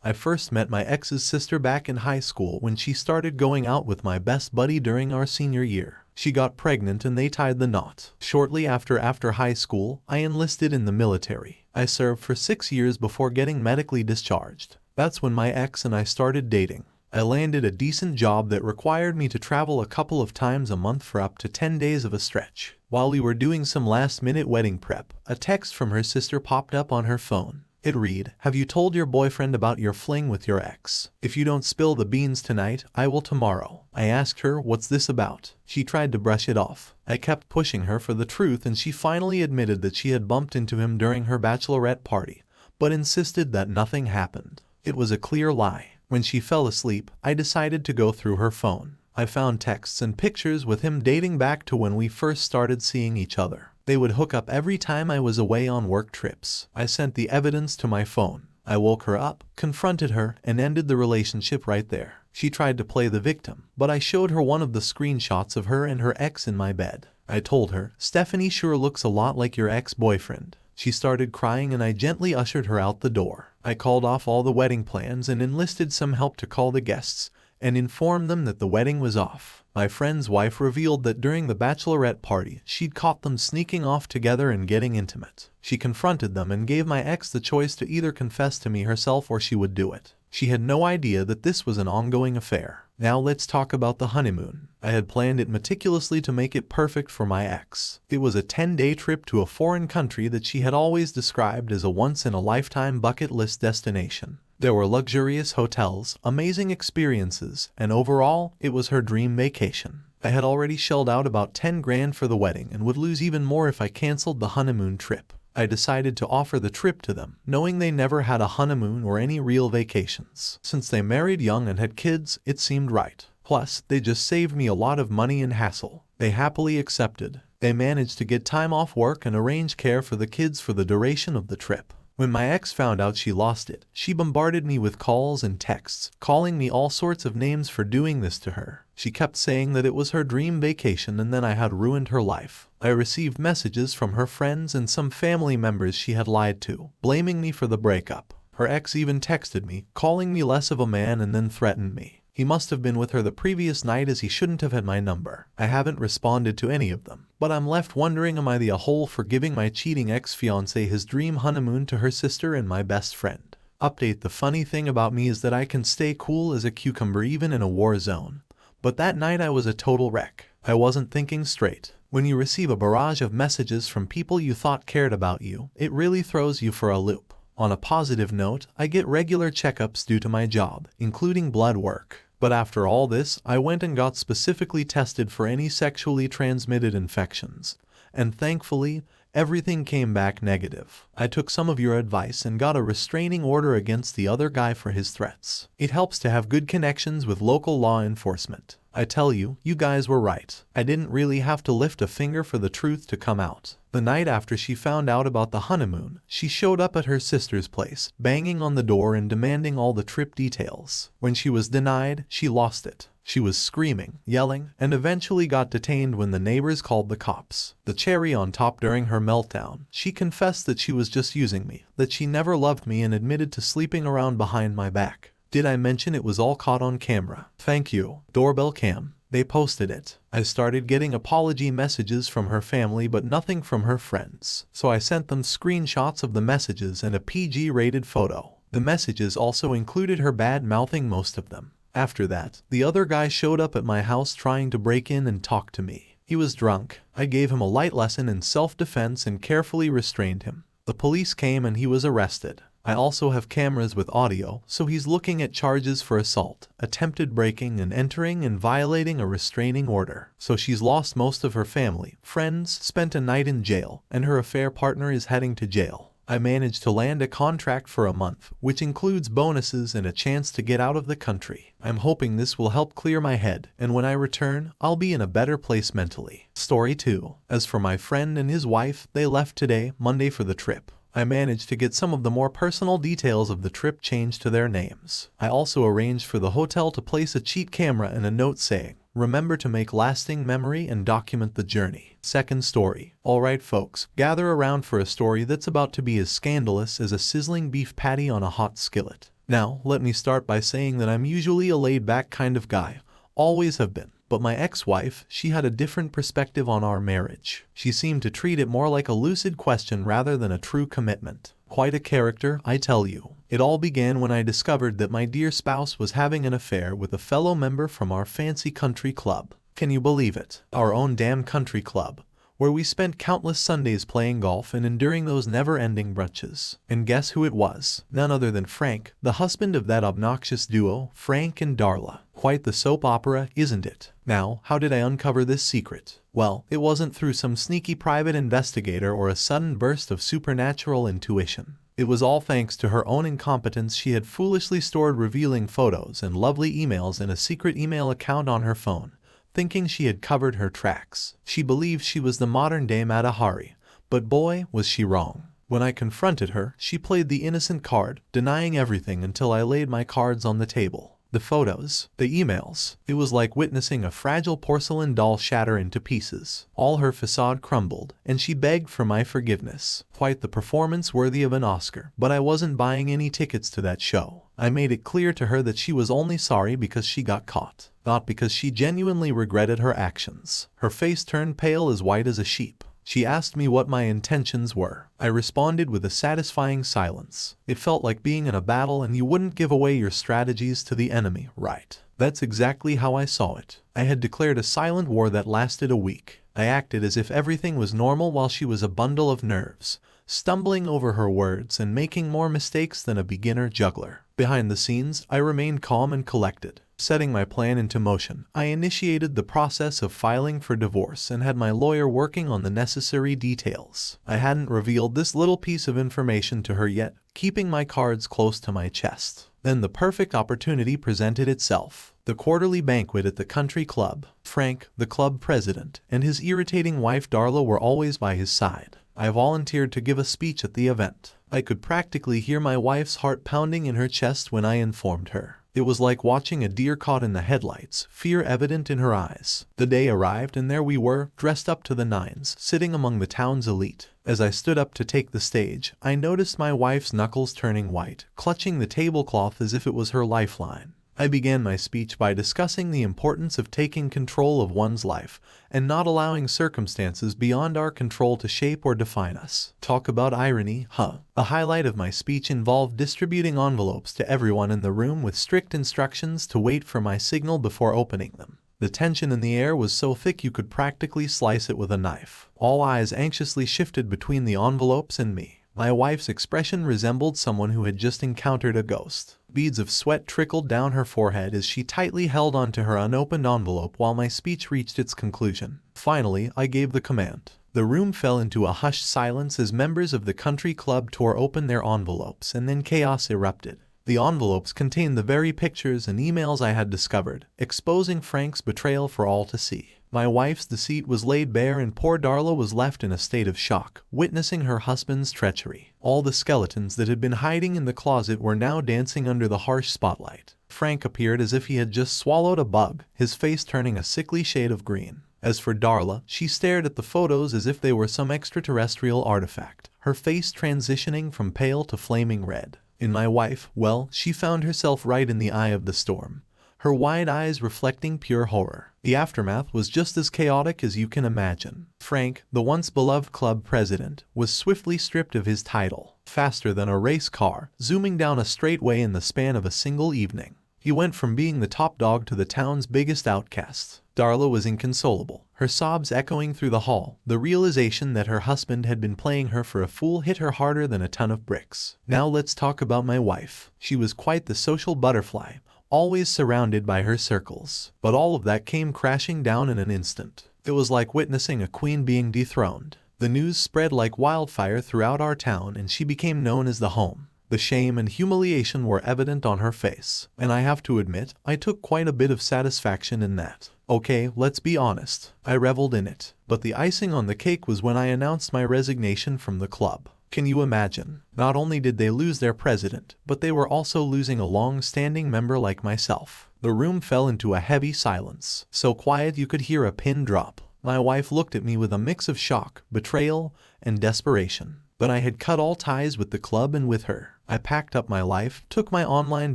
I first met my ex's sister back in high school when she started going out with my best buddy during our senior year. She got pregnant and they tied the knot. Shortly after high school, I enlisted in the military. I served for 6 years before getting medically discharged. That's when my ex and I started dating. I landed a decent job that required me to travel a couple of times a month for up to 10 days of a stretch. While we were doing some last-minute wedding prep, a text from her sister popped up on her phone. It read, "Have you told your boyfriend about your fling with your ex? If you don't spill the beans tonight, I will tomorrow." I asked her, "What's this about?" She tried to brush it off. I kept pushing her for the truth and she finally admitted that she had bumped into him during her bachelorette party, but insisted that nothing happened. It was a clear lie. When she fell asleep, I decided to go through her phone. I found texts and pictures with him dating back to when we first started seeing each other. They would hook up every time I was away on work trips. I sent the evidence to my phone. I woke her up, confronted her, and ended the relationship right there. She tried to play the victim, but I showed her one of the screenshots of her and her ex in my bed. I told her, "Stephanie sure looks a lot like your ex-boyfriend." She started crying and I gently ushered her out the door. I called off all the wedding plans and enlisted some help to call the guests and informed them that the wedding was off. My friend's wife revealed that during the bachelorette party, she'd caught them sneaking off together and getting intimate. She confronted them and gave my ex the choice to either confess to me herself or she would do it. She had no idea that this was an ongoing affair. Now let's talk about the honeymoon. I had planned it meticulously to make it perfect for my ex. It was a 10-day trip to a foreign country that she had always described as a once-in-a-lifetime bucket list destination. There were luxurious hotels, amazing experiences, and overall, it was her dream vacation. I had already shelled out about 10 grand for the wedding and would lose even more if I canceled the honeymoon trip. I decided to offer the trip to them, knowing they never had a honeymoon or any real vacations. Since they married young and had kids, it seemed right. Plus, they just saved me a lot of money and hassle. They happily accepted. They managed to get time off work and arrange care for the kids for the duration of the trip. When my ex found out she lost it, she bombarded me with calls and texts, calling me all sorts of names for doing this to her. She kept saying that it was her dream vacation and then I had ruined her life. I received messages from her friends and some family members she had lied to, blaming me for the breakup. Her ex even texted me, calling me less of a man, and then threatened me. He must have been with her the previous night as he shouldn't have had my number. I haven't responded to any of them, but I'm left wondering, am I the a-hole for giving my cheating ex-fiancé his dream honeymoon to her sister and my best friend? Update: the funny thing about me is that I can stay cool as a cucumber even in a war zone. But that night I was a total wreck. I wasn't thinking straight. When you receive a barrage of messages from people you thought cared about you, it really throws you for a loop. On a positive note, I get regular checkups due to my job, including blood work. But after all this, I went and got specifically tested for any sexually transmitted infections. And thankfully, everything came back negative. I took some of your advice and got a restraining order against the other guy for his threats. It helps to have good connections with local law enforcement. I tell you, you guys were right. I didn't really have to lift a finger for the truth to come out. The night after she found out about the honeymoon, she showed up at her sister's place, banging on the door and demanding all the trip details. When she was denied, she lost it. She was screaming, yelling, and eventually got detained when the neighbors called the cops. The cherry on top during her meltdown, she confessed that she was just using me, that she never loved me, and admitted to sleeping around behind my back. Did I mention it was all caught on camera? Thank you, doorbell cam. They posted it. I started getting apology messages from her family but nothing from her friends. So I sent them screenshots of the messages and a PG-rated photo. The messages also included her bad-mouthing most of them. After that, the other guy showed up at my house trying to break in and talk to me. He was drunk. I gave him a light lesson in self-defense and carefully restrained him. The police came and he was arrested. I also have cameras with audio, so he's looking at charges for assault, attempted breaking and entering, and violating a restraining order. So she's lost most of her family, friends, spent a night in jail, and her affair partner is heading to jail. I managed to land a contract for a month, which includes bonuses and a chance to get out of the country. I'm hoping this will help clear my head, and when I return, I'll be in a better place mentally. Story 2. As for my friend and his wife, they left today, Monday, for the trip. I managed to get some of the more personal details of the trip changed to their names. I also arranged for the hotel to place a cheat camera and a note saying, "Remember to make lasting memory and document the journey." Second story. Alright folks, gather around for a story that's about to be as scandalous as a sizzling beef patty on a hot skillet. Now, let me start by saying that I'm usually a laid-back kind of guy, always have been. But my ex-wife, she had a different perspective on our marriage. She seemed to treat it more like a lucid question rather than a true commitment. Quite a character, I tell you. It all began when I discovered that my dear spouse was having an affair with a fellow member from our fancy country club. Can you believe it? Our own damn country club, where we spent countless Sundays playing golf and enduring those never-ending brunches. And guess who it was? None other than Frank, the husband of that obnoxious duo, Frank and Darla. Quite the soap opera, isn't it? Now, how did I uncover this secret? Well, it wasn't through some sneaky private investigator or a sudden burst of supernatural intuition. It was all thanks to her own incompetence. She had foolishly stored revealing photos and lovely emails in a secret email account on her phone, thinking she had covered her tracks. She believed she was the modern-day Mata Hari, but boy, was she wrong. When I confronted her, she played the innocent card, denying everything until I laid my cards on the table. The photos, the emails, it was like witnessing a fragile porcelain doll shatter into pieces. All her facade crumbled, and she begged for my forgiveness. Quite the performance worthy of an Oscar. But I wasn't buying any tickets to that show. I made it clear to her that she was only sorry because she got caught, not because she genuinely regretted her actions. Her face turned pale, as white as a sheep. She asked me what my intentions were. I responded with a satisfying silence. It felt like being in a battle and you wouldn't give away your strategies to the enemy, right? That's exactly how I saw it. I had declared a silent war that lasted a week. I acted as if everything was normal while she was a bundle of nerves, stumbling over her words and making more mistakes than a beginner juggler. Behind the scenes, I remained calm and collected. Setting my plan into motion, I initiated the process of filing for divorce and had my lawyer working on the necessary details. I hadn't revealed this little piece of information to her yet, keeping my cards close to my chest. Then the perfect opportunity presented itself. The quarterly banquet at the country club. Frank, the club president, and his irritating wife Darla were always by his side. I volunteered to give a speech at the event. I could practically hear my wife's heart pounding in her chest when I informed her. It was like watching a deer caught in the headlights, fear evident in her eyes. The day arrived and there we were, dressed up to the nines, sitting among the town's elite. As I stood up to take the stage, I noticed my wife's knuckles turning white, clutching the tablecloth as if it was her lifeline. I began my speech by discussing the importance of taking control of one's life and not allowing circumstances beyond our control to shape or define us. Talk about irony, huh? A highlight of my speech involved distributing envelopes to everyone in the room with strict instructions to wait for my signal before opening them. The tension in the air was so thick you could practically slice it with a knife. All eyes anxiously shifted between the envelopes and me. My wife's expression resembled someone who had just encountered a ghost. Beads of sweat trickled down her forehead as she tightly held onto her unopened envelope while my speech reached its conclusion. Finally, I gave the command. The room fell into a hushed silence as members of the country club tore open their envelopes, and then chaos erupted. The envelopes contained the very pictures and emails I had discovered, exposing Frank's betrayal for all to see. My wife's deceit was laid bare and poor Darla was left in a state of shock, witnessing her husband's treachery. All the skeletons that had been hiding in the closet were now dancing under the harsh spotlight. Frank appeared as if he had just swallowed a bug, his face turning a sickly shade of green. As for Darla, she stared at the photos as if they were some extraterrestrial artifact, her face transitioning from pale to flaming red. In my wife, well, she found herself right in the eye of the storm, her wide eyes reflecting pure horror. The aftermath was just as chaotic as you can imagine. Frank, the once beloved club president, was swiftly stripped of his title, faster than a race car, zooming down a straightaway in the span of a single evening. He went from being the top dog to the town's biggest outcast. Darla was inconsolable, her sobs echoing through the hall. The realization that her husband had been playing her for a fool hit her harder than a ton of bricks. Now let's talk about my wife. She was quite the social butterfly, always surrounded by her circles. But all of that came crashing down in an instant. It was like witnessing a queen being dethroned. The news spread like wildfire throughout our town and she became known as the home. The shame and humiliation were evident on her face, and I have to admit, I took quite a bit of satisfaction in that. Okay, let's be honest, I reveled in it. But the icing on the cake was when I announced my resignation from the club. Can you imagine? Not only did they lose their president, but they were also losing a long-standing member like myself. The room fell into a heavy silence, so quiet you could hear a pin drop. My wife looked at me with a mix of shock, betrayal, and desperation. But I had cut all ties with the club and with her. I packed up my life, took my online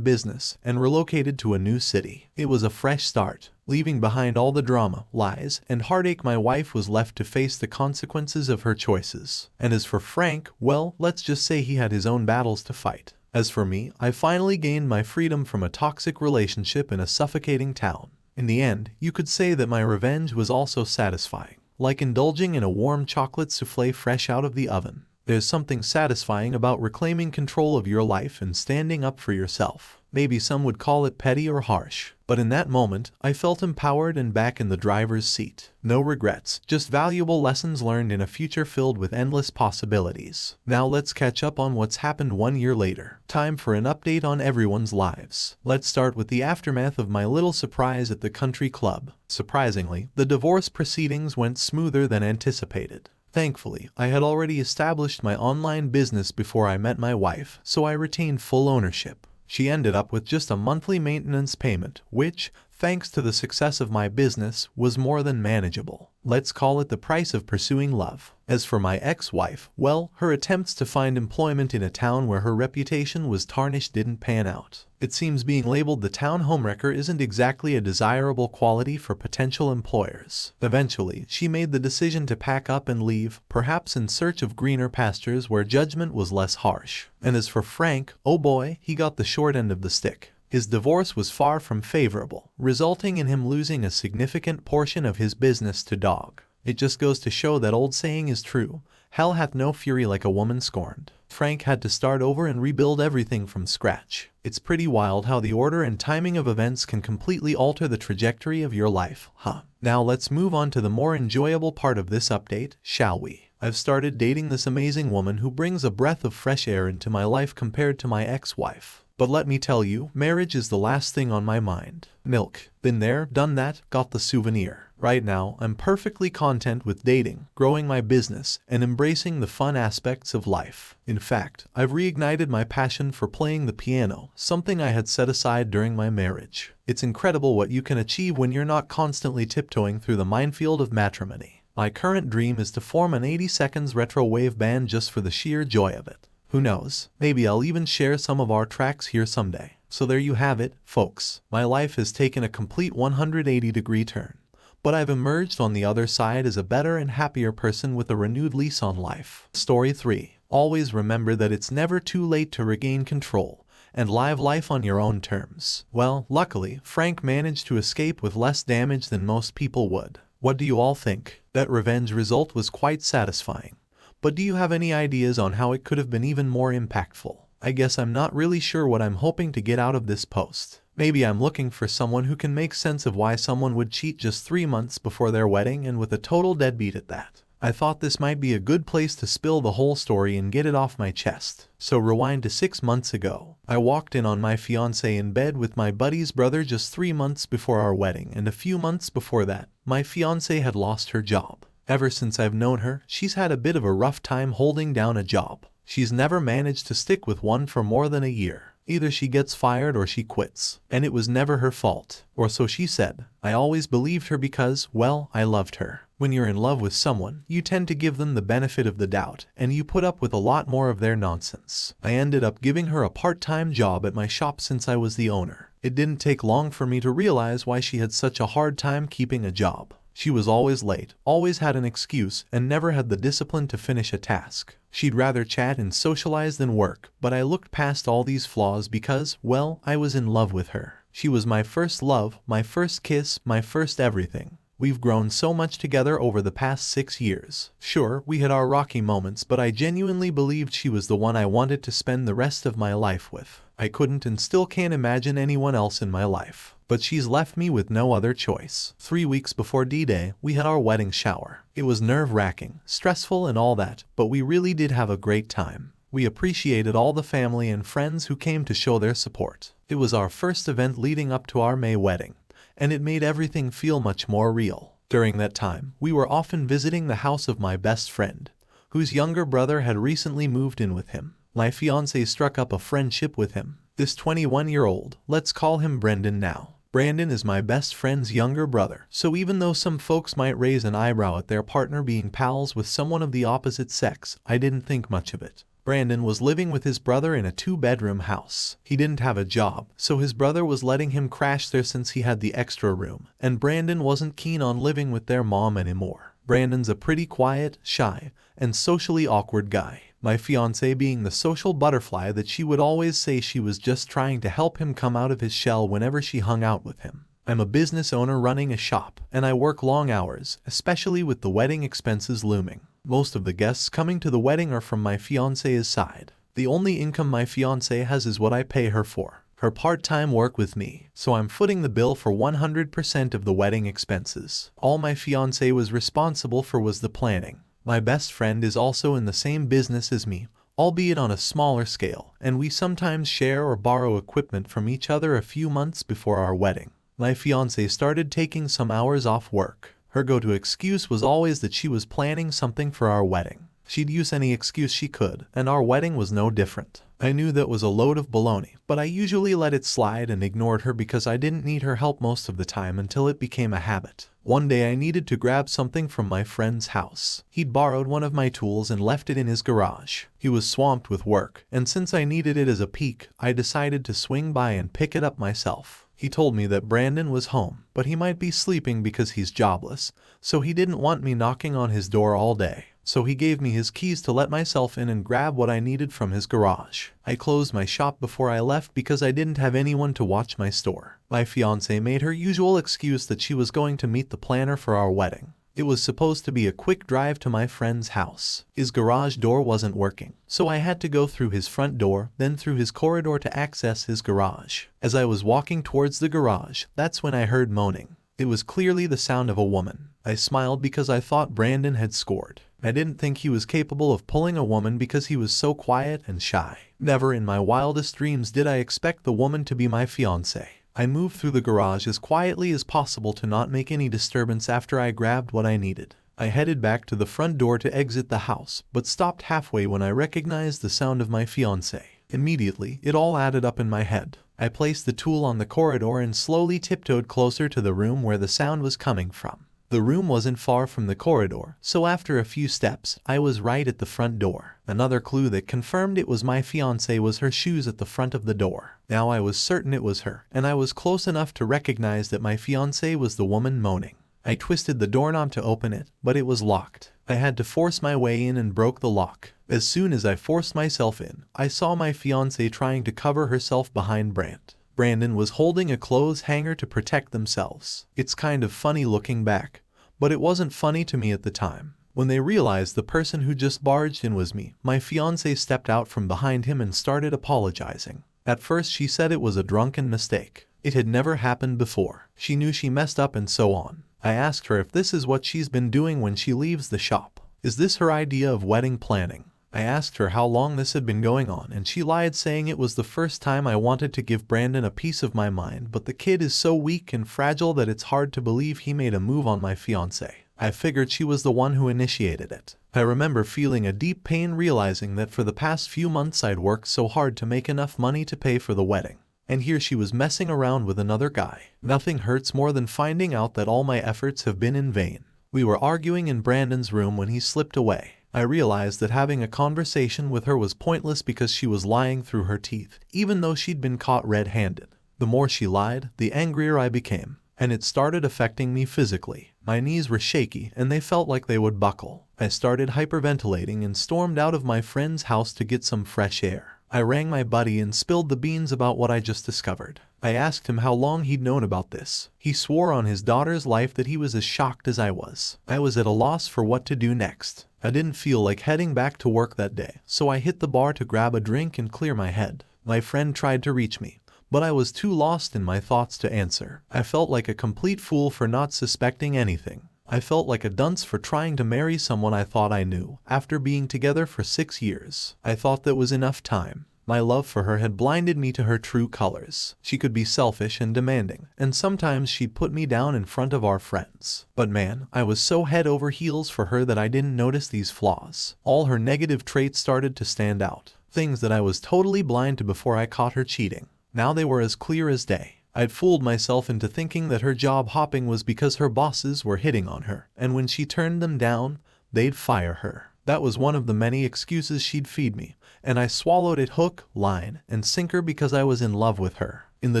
business, and relocated to a new city. It was a fresh start. Leaving behind all the drama, lies, and heartache, my wife was left to face the consequences of her choices. And as for Frank, well, let's just say he had his own battles to fight. As for me, I finally gained my freedom from a toxic relationship in a suffocating town. In the end, you could say that my revenge was also satisfying. Like indulging in a warm chocolate souffle fresh out of the oven. There's something satisfying about reclaiming control of your life and standing up for yourself. Maybe some would call it petty or harsh, but in that moment, I felt empowered and back in the driver's seat. No regrets, just valuable lessons learned in a future filled with endless possibilities. Now let's catch up on what's happened 1 year later. Time for an update on everyone's lives. Let's start with the aftermath of my little surprise at the country club. Surprisingly, the divorce proceedings went smoother than anticipated. Thankfully, I had already established my online business before I met my wife, so I retained full ownership. She ended up with just a monthly maintenance payment, which, thanks to the success of my business, was more than manageable. Let's call it the price of pursuing love. As for my ex-wife, well, her attempts to find employment in a town where her reputation was tarnished didn't pan out. It seems being labeled the town homewrecker isn't exactly a desirable quality for potential employers. Eventually, she made the decision to pack up and leave, perhaps in search of greener pastures where judgment was less harsh. And as for Frank, oh boy, he got the short end of the stick. His divorce was far from favorable, resulting in him losing a significant portion of his business to dog. It just goes to show that old saying is true, hell hath no fury like a woman scorned. Frank had to start over and rebuild everything from scratch. It's pretty wild how the order and timing of events can completely alter the trajectory of your life, huh? Now let's move on to the more enjoyable part of this update, shall we? I've started dating this amazing woman who brings a breath of fresh air into my life compared to my ex-wife. But let me tell you, marriage is the last thing on my mind. Milk. Been there, done that, got the souvenir. Right now, I'm perfectly content with dating, growing my business, and embracing the fun aspects of life. In fact, I've reignited my passion for playing the piano, something I had set aside during my marriage. It's incredible what you can achieve when you're not constantly tiptoeing through the minefield of matrimony. My current dream is to form an 80 seconds retro wave band just for the sheer joy of it. Who knows, maybe I'll even share some of our tracks here someday. So there you have it, folks. My life has taken a complete 180-degree turn. But I've emerged on the other side as a better and happier person with a renewed lease on life. Story 3. Always remember that it's never too late to regain control and live life on your own terms. Well, luckily, Frank managed to escape with less damage than most people would. What do you all think? That revenge result was quite satisfying. But do you have any ideas on how it could have been even more impactful? I guess I'm not really sure what I'm hoping to get out of this post. Maybe I'm looking for someone who can make sense of why someone would cheat just 3 months before their wedding and with a total deadbeat at that. I thought this might be a good place to spill the whole story and get it off my chest. So rewind to 6 months ago. I walked in on my fiancé in bed with my buddy's brother just 3 months before our wedding, and a few months before that, my fiancé had lost her job. Ever since I've known her, she's had a bit of a rough time holding down a job. She's never managed to stick with one for more than a year. Either she gets fired or she quits. And it was never her fault. Or so she said. I always believed her because, well, I loved her. When you're in love with someone, you tend to give them the benefit of the doubt, and you put up with a lot more of their nonsense. I ended up giving her a part-time job at my shop since I was the owner. It didn't take long for me to realize why she had such a hard time keeping a job. She was always late, always had an excuse, and never had the discipline to finish a task. She'd rather chat and socialize than work, but I looked past all these flaws because, well, I was in love with her. She was my first love, my first kiss, my first everything. We've grown so much together over the past 6 years. Sure, we had our rocky moments, but I genuinely believed she was the one I wanted to spend the rest of my life with. I couldn't and still can't imagine anyone else in my life. But she's left me with no other choice. 3 weeks before D-Day, we had our wedding shower. It was nerve-wracking, stressful and all that, but we really did have a great time. We appreciated all the family and friends who came to show their support. It was our first event leading up to our May wedding, and it made everything feel much more real. During that time, we were often visiting the house of my best friend, whose younger brother had recently moved in with him. My fiancé struck up a friendship with him. This 21-year-old, let's call him Brendan now. Brandon is my best friend's younger brother, so even though some folks might raise an eyebrow at their partner being pals with someone of the opposite sex, I didn't think much of it. Brandon was living with his brother in a 2-bedroom house. He didn't have a job, so his brother was letting him crash there since he had the extra room, and Brandon wasn't keen on living with their mom anymore. Brandon's a pretty quiet, shy, and socially awkward guy. My fiancée being the social butterfly that she would always say she was just trying to help him come out of his shell whenever she hung out with him. I'm a business owner running a shop, and I work long hours, especially with the wedding expenses looming. Most of the guests coming to the wedding are from my fiancée's side. The only income my fiancée has is what I pay her for her part-time work with me, so I'm footing the bill for 100% of the wedding expenses. All my fiancée was responsible for was the planning. My best friend is also in the same business as me, albeit on a smaller scale, and we sometimes share or borrow equipment from each other a few months before our wedding. My fiancée started taking some hours off work. Her go-to excuse was always that she was planning something for our wedding. She'd use any excuse she could, and our wedding was no different. I knew that was a load of baloney, but I usually let it slide and ignored her because I didn't need her help most of the time until it became a habit. One day I needed to grab something from my friend's house. He'd borrowed one of my tools and left it in his garage. He was swamped with work, and since I needed it as a peek, I decided to swing by and pick it up myself. He told me that Brandon was home, but he might be sleeping because he's jobless, so he didn't want me knocking on his door all day. So he gave me his keys to let myself in and grab what I needed from his garage. I closed my shop before I left because I didn't have anyone to watch my store. My fiancée made her usual excuse that she was going to meet the planner for our wedding. It was supposed to be a quick drive to my friend's house. His garage door wasn't working, so I had to go through his front door, then through his corridor to access his garage. As I was walking towards the garage, that's when I heard moaning. It was clearly the sound of a woman. I smiled because I thought Brandon had scored. I didn't think he was capable of pulling a woman because he was so quiet and shy. Never in my wildest dreams did I expect the woman to be my fiancée. I moved through the garage as quietly as possible to not make any disturbance after I grabbed what I needed. I headed back to the front door to exit the house, but stopped halfway when I recognized the sound of my fiancée. Immediately, it all added up in my head. I placed the tool on the corridor and slowly tiptoed closer to the room where the sound was coming from. The room wasn't far from the corridor, so after a few steps, I was right at the front door. Another clue that confirmed it was my fiancée was her shoes at the front of the door. Now I was certain it was her, and I was close enough to recognize that my fiancée was the woman moaning. I twisted the doorknob to open it, but it was locked. I had to force my way in and broke the lock. As soon as I forced myself in, I saw my fiancée trying to cover herself behind Brandon was holding a clothes hanger to protect themselves. It's kind of funny looking back, but it wasn't funny to me at the time. When they realized the person who just barged in was me, my fiancée stepped out from behind him and started apologizing. At first she said it was a drunken mistake. It had never happened before. She knew she messed up and so on. I asked her if this is what she's been doing when she leaves the shop. Is this her idea of wedding planning? I asked her how long this had been going on, and she lied, saying it was the first time I wanted to give Brandon a piece of my mind, but the kid is so weak and fragile that it's hard to believe he made a move on my fiancée. I figured she was the one who initiated it. I remember feeling a deep pain realizing that for the past few months I'd worked so hard to make enough money to pay for the wedding. And here she was messing around with another guy. Nothing hurts more than finding out that all my efforts have been in vain. We were arguing in Brandon's room when he slipped away. I realized that having a conversation with her was pointless because she was lying through her teeth, even though she'd been caught red-handed. The more she lied, the angrier I became, and it started affecting me physically. My knees were shaky and they felt like they would buckle. I started hyperventilating and stormed out of my friend's house to get some fresh air. I rang my buddy and spilled the beans about what I just discovered. I asked him how long he'd known about this. He swore on his daughter's life that he was as shocked as I was. I was at a loss for what to do next. I didn't feel like heading back to work that day, so I hit the bar to grab a drink and clear my head. My friend tried to reach me, but I was too lost in my thoughts to answer. I felt like a complete fool for not suspecting anything. I felt like a dunce for trying to marry someone I thought I knew, after being together for 6 years. I thought that was enough time. My love for her had blinded me to her true colors. She could be selfish and demanding, and sometimes she'd put me down in front of our friends. But man, I was so head over heels for her that I didn't notice these flaws. All her negative traits started to stand out, things that I was totally blind to before I caught her cheating. Now they were as clear as day. I'd fooled myself into thinking that her job hopping was because her bosses were hitting on her, and when she turned them down, they'd fire her. That was one of the many excuses she'd feed me, and I swallowed it hook, line, and sinker because I was in love with her. In the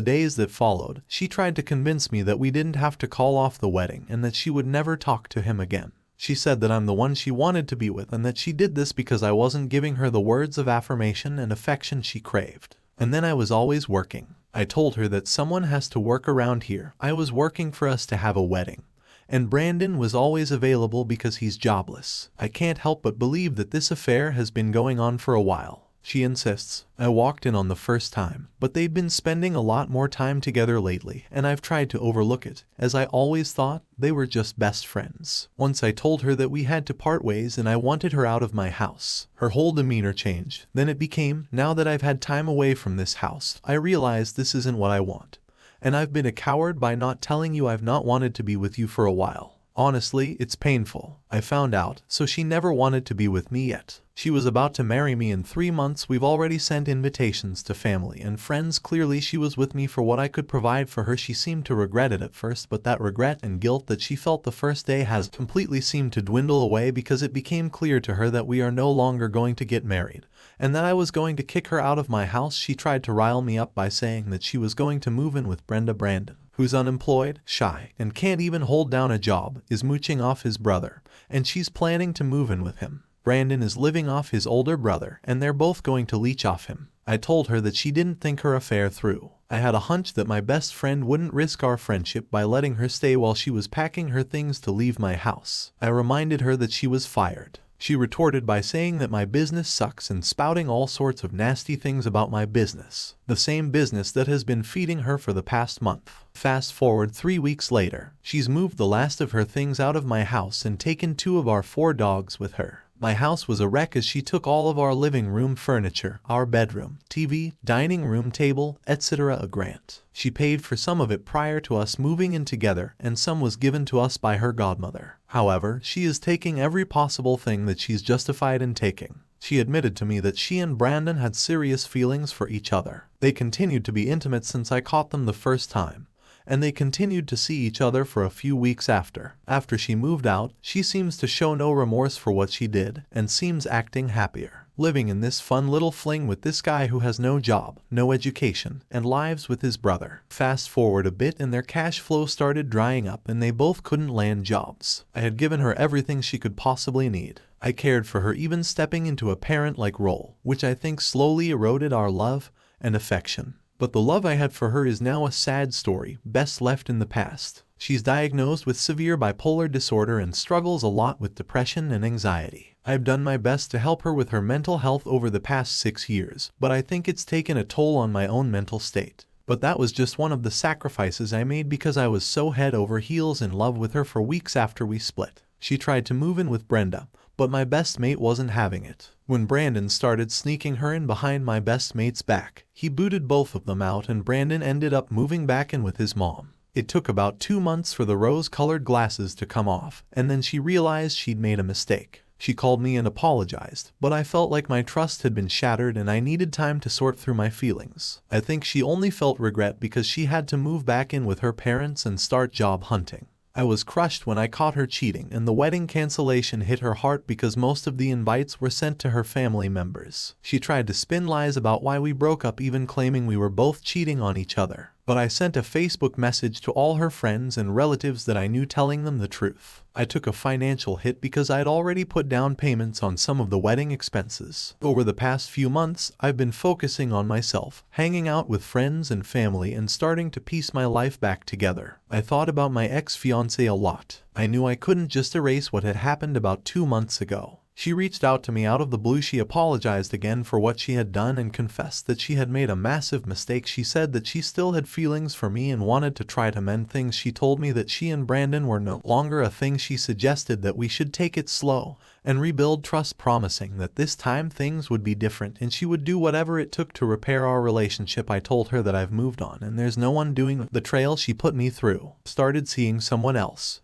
days that followed, she tried to convince me that we didn't have to call off the wedding and that she would never talk to him again. She said that I'm the one she wanted to be with and that she did this because I wasn't giving her the words of affirmation and affection she craved. And then I was always working. I told her that someone has to work around here. I was working for us to have a wedding. And Brandon was always available because he's jobless. I can't help but believe that this affair has been going on for a while. She insists. I walked in on the first time, but they'd been spending a lot more time together lately, and I've tried to overlook it, as I always thought they were just best friends. Once I told her that we had to part ways and I wanted her out of my house. Her whole demeanor changed. Then it became, now that I've had time away from this house, I realize this isn't what I want. And I've been a coward by not telling you I've not wanted to be with you for a while. Honestly, it's painful. I found out, so she never wanted to be with me yet. She was about to marry me in 3 months. We've already sent invitations to family and friends. Clearly she was with me for what I could provide for her. She seemed to regret it at first, but that regret and guilt that she felt the first day has completely seemed to dwindle away because it became clear to her that we are no longer going to get married, and that I was going to kick her out of my house. She tried to rile me up by saying that she was going to move in with Brandon, who's unemployed, shy, and can't even hold down a job, is mooching off his brother, and she's planning to move in with him. Brandon is living off his older brother, and they're both going to leech off him. I told her that she didn't think her affair through. I had a hunch that my best friend wouldn't risk our friendship by letting her stay while she was packing her things to leave my house. I reminded her that she was fired. She retorted by saying that my business sucks and spouting all sorts of nasty things about my business. The same business that has been feeding her for the past month. Fast forward 3 weeks later, she's moved the last of her things out of my house and taken 2 of our 4 dogs with her. My house was a wreck as she took all of our living room furniture, our bedroom, TV, dining room table, etc. a grant. She paid for some of it prior to us moving in together, and some was given to us by her godmother. However, she is taking every possible thing that she's justified in taking. She admitted to me that she and Brandon had serious feelings for each other. They continued to be intimate since I caught them the first time, and they continued to see each other for a few weeks after. After she moved out, she seems to show no remorse for what she did, and seems acting happier, living in this fun little fling with this guy who has no job, no education, and lives with his brother. Fast forward a bit and their cash flow started drying up and they both couldn't land jobs. I had given her everything she could possibly need. I cared for her, even stepping into a parent-like role, which I think slowly eroded our love and affection. But the love I had for her is now a sad story, best left in the past. She's diagnosed with severe bipolar disorder and struggles a lot with depression and anxiety. I've done my best to help her with her mental health over the past 6 years, but I think it's taken a toll on my own mental state. But that was just one of the sacrifices I made because I was so head over heels in love with her for weeks after we split. She tried to move in with Brenda, but my best mate wasn't having it. When Brandon started sneaking her in behind my best mate's back, he booted both of them out and Brandon ended up moving back in with his mom. It took about 2 months for the rose-colored glasses to come off, and then she realized she'd made a mistake. She called me and apologized, but I felt like my trust had been shattered and I needed time to sort through my feelings. I think she only felt regret because she had to move back in with her parents and start job hunting. I was crushed when I caught her cheating, and the wedding cancellation hit her heart because most of the invites were sent to her family members. She tried to spin lies about why we broke up, even claiming we were both cheating on each other. But I sent a Facebook message to all her friends and relatives that I knew, telling them the truth. I took a financial hit because I'd already put down payments on some of the wedding expenses. Over the past few months, I've been focusing on myself, hanging out with friends and family, and starting to piece my life back together. I thought about my ex-fiancé a lot. I knew I couldn't just erase what had happened about 2 months ago. She reached out to me out of the blue. She apologized again for what she had done and confessed that she had made a massive mistake. She said that she still had feelings for me and wanted to try to mend things. She told me that she and Brandon were no longer a thing. She suggested that we should take it slow and rebuild trust, promising that this time things would be different and she would do whatever it took to repair our relationship. I told her that I've moved on and there's no one doing the trail she put me through. Started seeing someone else.